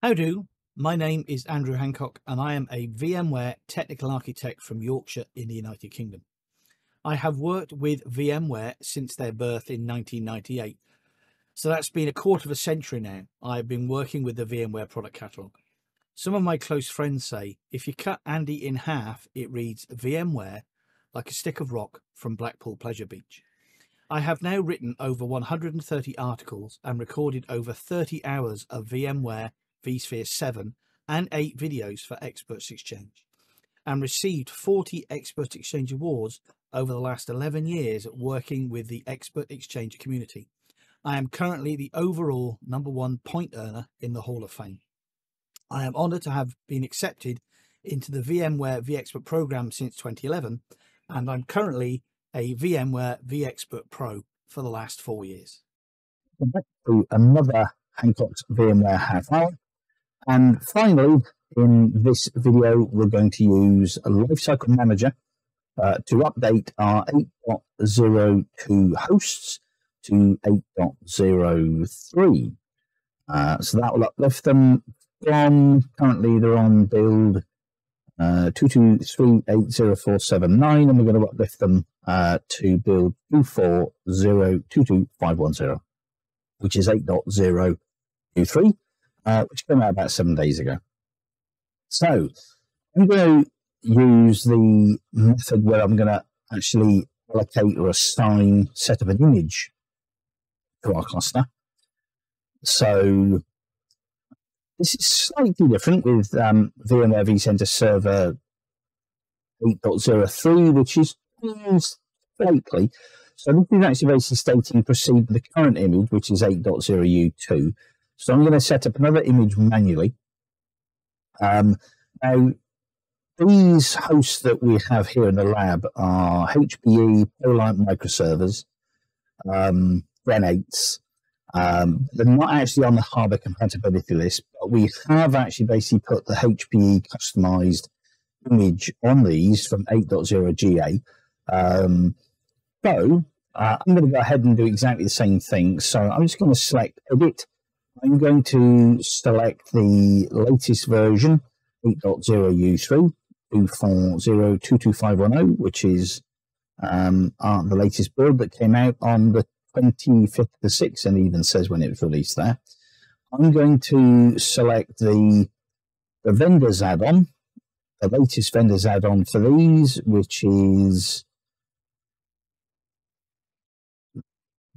How do? My name is Andrew Hancock and I am a VMware technical architect from Yorkshire in the United Kingdom. I have worked with VMware since their birth in 1998. So that's been a quarter of a century now. I've been working with the VMware product catalogue. Some of my close friends say if you cut Andy in half, it reads VMware like a stick of rock from Blackpool Pleasure Beach. I have now written over 130 articles and recorded over 30 hours of VMware vSphere 7 and 8 videos for Experts Exchange, and received 40 Expert Exchange awards over the last 11 years working with the Expert Exchange community. I am currently the overall #1 point earner in the Hall of Fame. I am honoured to have been accepted into the VMware vExpert program since 2011, and I'm currently a VMware vExpert Pro for the last 4 years. Back to another Hancock's VMware half hour. And finally, in this video, we're going to use a Lifecycle Manager to update our 8.02 hosts to 8.03. So that will uplift them from, currently they're on build 223.80479, and we're going to uplift them to build 240.22510, which is 8.023. Which came out about 7 days ago. So I'm going to use the method where I'm going to actually allocate or assign, set up an image to our cluster. So this is slightly different with VMware vCenter Server 8.03, which is used slightly. So this is actually basically stating proceed with the current image, which is 8.0U2. So I'm going to set up another image manually. Now, these hosts that we have here in the lab are HPE Polite microservers, Gen 8s. They're not actually on the hardware compatibility list, but we have actually basically put the HPE customized image on these from 8.0 GA. I'm going to go ahead and do exactly the same thing. So I'm just going to select Edit. I'm going to select the latest version, 8.0U3, 240.22510, which is the latest build that came out on the 25th of the 6th, and even says when it was released there. I'm going to select the vendors add-on, the latest vendors add-on for these, which is...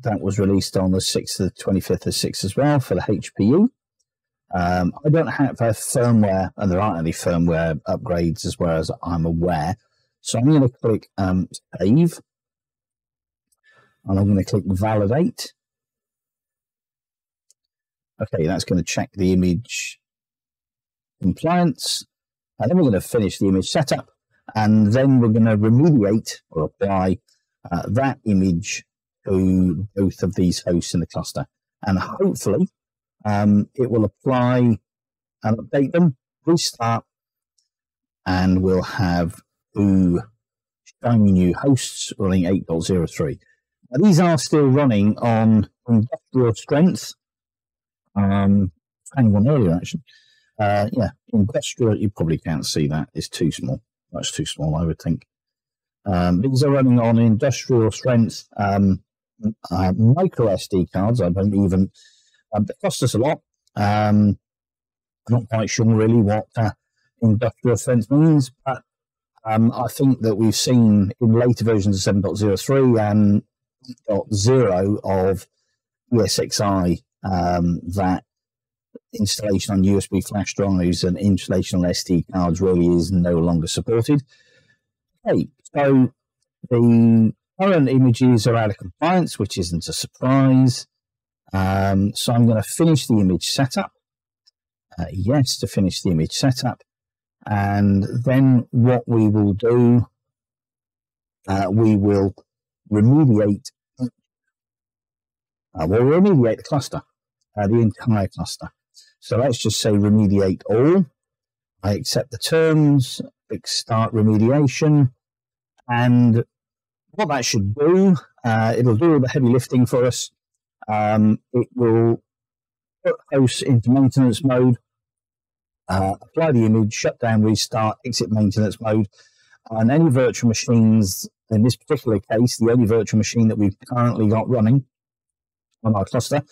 that was released on the 6th of the 25th of 6th as well for the HPE. I don't have a firmware, and there aren't any firmware upgrades as well as I'm aware. So I'm going to click Save, and I'm going to click Validate. Okay, that's going to check the image compliance, and then we're going to finish the image setup, and then we're going to remediate or apply that image to both of these hosts in the cluster, and hopefully it will apply and update them, restart, and we'll have two shiny new hosts running 8.03. Now, these are still running on industrial strength. Found one earlier actually. Yeah, industrial. You probably can't see that; it's too small. That's too small, I would think. These are running on industrial strength. Micro SD cards. I don't even. They cost us a lot. I'm not quite sure really what industrial strength means, but I think that we've seen in later versions of 7.03 and 8.0 of ESXi that installation on USB flash drives and installation on SD cards really is no longer supported. Okay, so the current images are out of compliance, which isn't a surprise. So I'm going to finish the image setup. Yes, to finish the image setup. And then what we will do, we will remediate. We'll remediate the cluster, the entire cluster. So let's just say remediate all. I accept the terms, click start remediation, and what that should do, it'll do all the heavy lifting for us. It will put hosts into maintenance mode, apply the image, shut down, restart, exit maintenance mode, and any virtual machines, in this particular case, the only virtual machine that we've currently got running on our cluster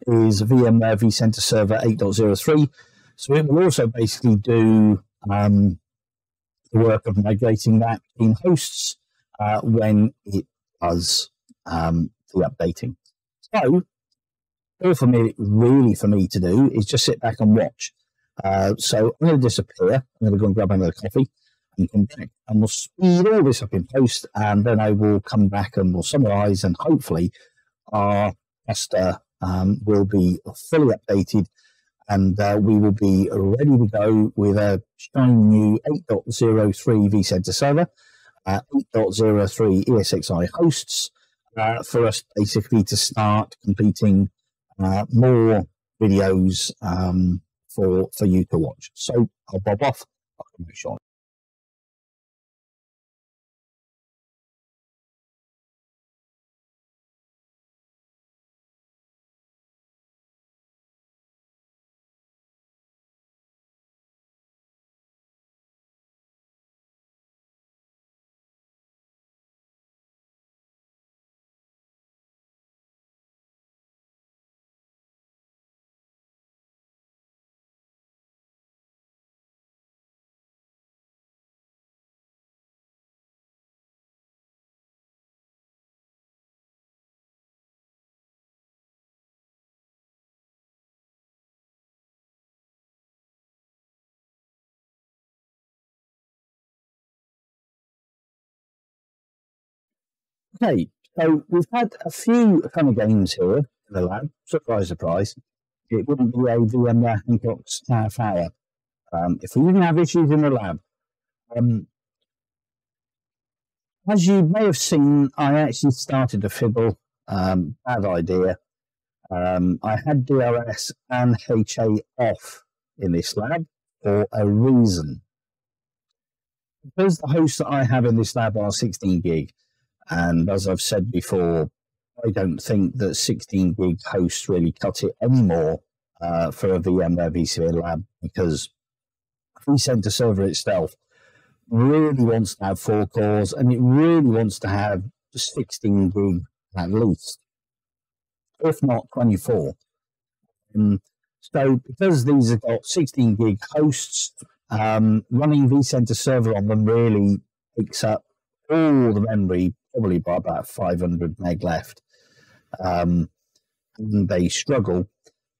is VMware vCenter Server 8.03. So it will also basically do the work of migrating that between hosts when it does the updating. So all for me, really for me to do is just sit back and watch. So I'm going to disappear. I'm going to go and grab another coffee and come back, and we'll speed all this up in post, and then I will come back and we'll summarize, and hopefully our cluster will be fully updated, and we will be ready to go with a shiny new 8.03 vCenter server, 8.03 ESXi hosts, for us basically to start completing more videos for you to watch. So I'll bob off. I'll come back shortly. Okay, so we've had a few fun games here in the lab. Surprise, surprise. It wouldn't be a VMware Hancock's half hour if we didn't have issues in the lab. As you may have seen, I actually started to fiddle. Bad idea. I had DRS and HA off in this lab for a reason. Because the hosts that I have in this lab are 16 gig, and as I've said before, I don't think that 16 gig hosts really cut it anymore for a VMware vSphere lab, because vCenter Server itself really wants to have 4 cores, and it really wants to have 16 gig at least, if not 24. So because these have got 16 gig hosts, running vCenter Server on them really takes up all the memory, probably by about 500 meg left. And they struggle.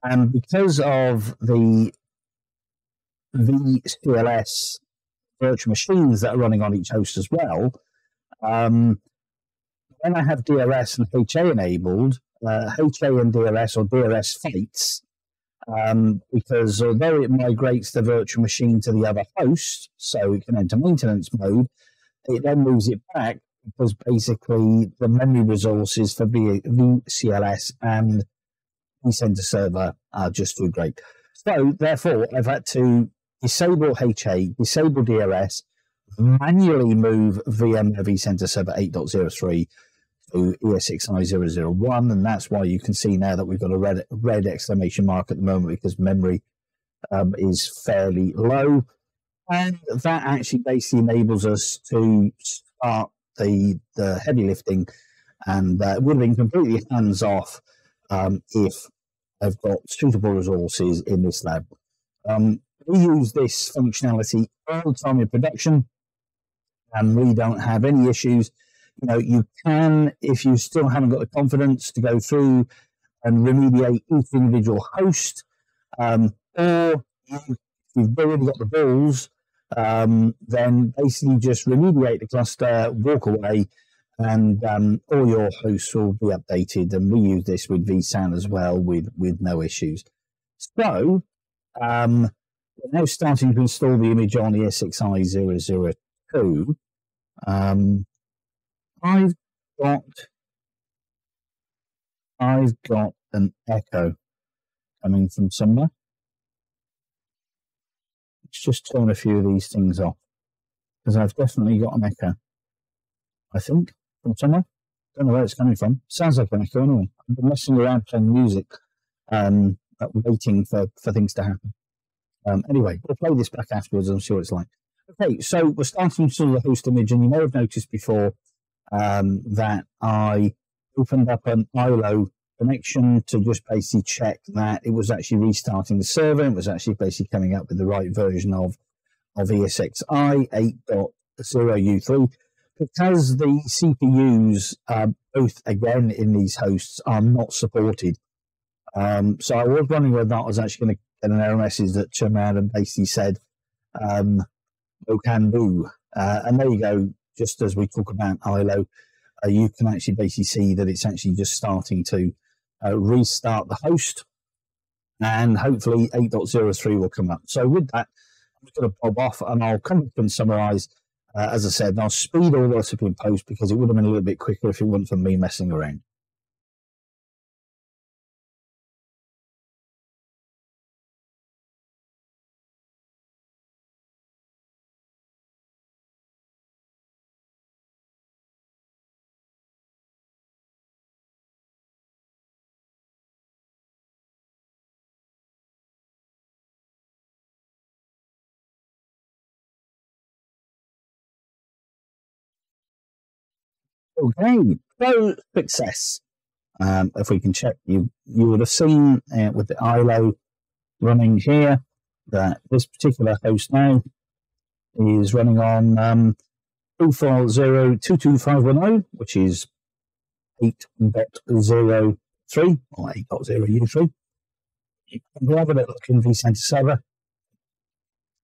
And because of the VCLS virtual machines that are running on each host as well, when I have DRS and HA enabled, HA and DRS or DRS fights, because although it migrates the virtual machine to the other host, so it can enter maintenance mode, it then moves it back because basically the memory resources for VCLS and vCenter Server are just too great. So therefore, I've had to disable HA, disable DRS, manually move VMware vCenter Server 8.03 to ESXi 001, and that's why you can see now that we've got a red exclamation mark at the moment, because memory is fairly low, and that actually basically enables us to start the heavy lifting, and it would have been completely hands off if I've got suitable resources in this lab. We use this functionality all the time in production, and we don't have any issues. You know, you can, if you still haven't got the confidence to go through and remediate each individual host, or if you've already got the balls, then basically just remediate the cluster, walk away, and all your hosts will be updated. And we use this with vSAN as well with no issues. So we're now starting to install the image on ESXi 002. I've got an echo coming from somewhere. Let's just turn a few of these things off, because I've definitely got an echo, I think, from somewhere. Don't know where it's coming from. Sounds like an echo anyway. I've been messing around playing music, waiting for things to happen. Anyway, we'll play this back afterwards and see what it's like. Okay, so we're starting from the host image, and you may have noticed before that I opened up an ILO connection to just basically check that it was actually restarting the server. It was actually basically coming up with the right version of ESXi 8.0U3. Because the CPUs, both again in these hosts, are not supported. So I was wondering whether I was actually going to get an error message that turned around and basically said, no can do. And there you go, just as we talk about ILO, you can actually basically see that it's actually just starting to restart the host, and hopefully 8.03 will come up. So with that, I'm just going to bob off and I'll come back and summarize. As I said, and I'll speed all this up in post because it would have been a little bit quicker if it wasn't for me messing around. Okay, so success. If we can check, you would have seen with the ILO running here that this particular host now is running on 240.22.510, which is 8.03 or 8.0U3. If we have a look in vCenter server,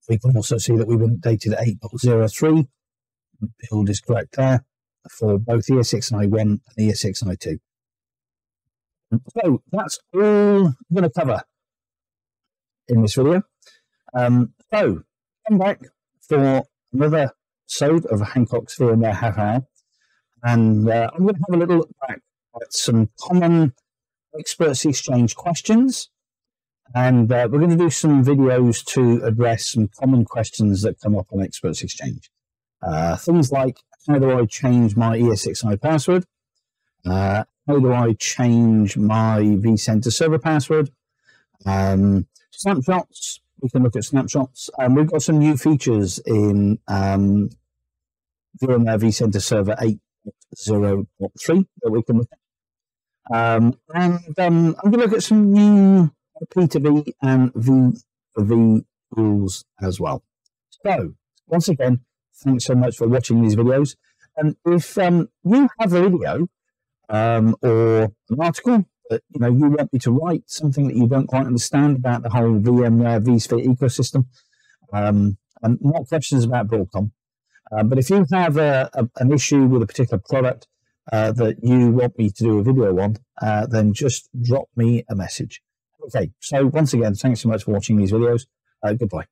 we can also see that we've been updated at 8.03. The build is correct there for both ESXi1 and ESXi2. So that's all I'm going to cover in this video. So come back for another episode of Hancock's VMware Half Hour, and I'm going to have a little look back at some common Experts Exchange questions, and we're going to do some videos to address some common questions that come up on Experts Exchange. Things like, how do I change my ESXi password? How do I change my vCenter server password? Snapshots, we can look at snapshots. We've got some new features in VMware vCenter server 8.0.3 that we can look at. And I'm going to look at some new P2V and V4V rules as well. So, once again, thanks so much for watching these videos. And if you have a video or an article that you want me to write, something that you don't quite understand about the whole VMware vSphere ecosystem, and not questions about Broadcom, but if you have an issue with a particular product that you want me to do a video on, then just drop me a message. Okay, so once again, thanks so much for watching these videos. Goodbye.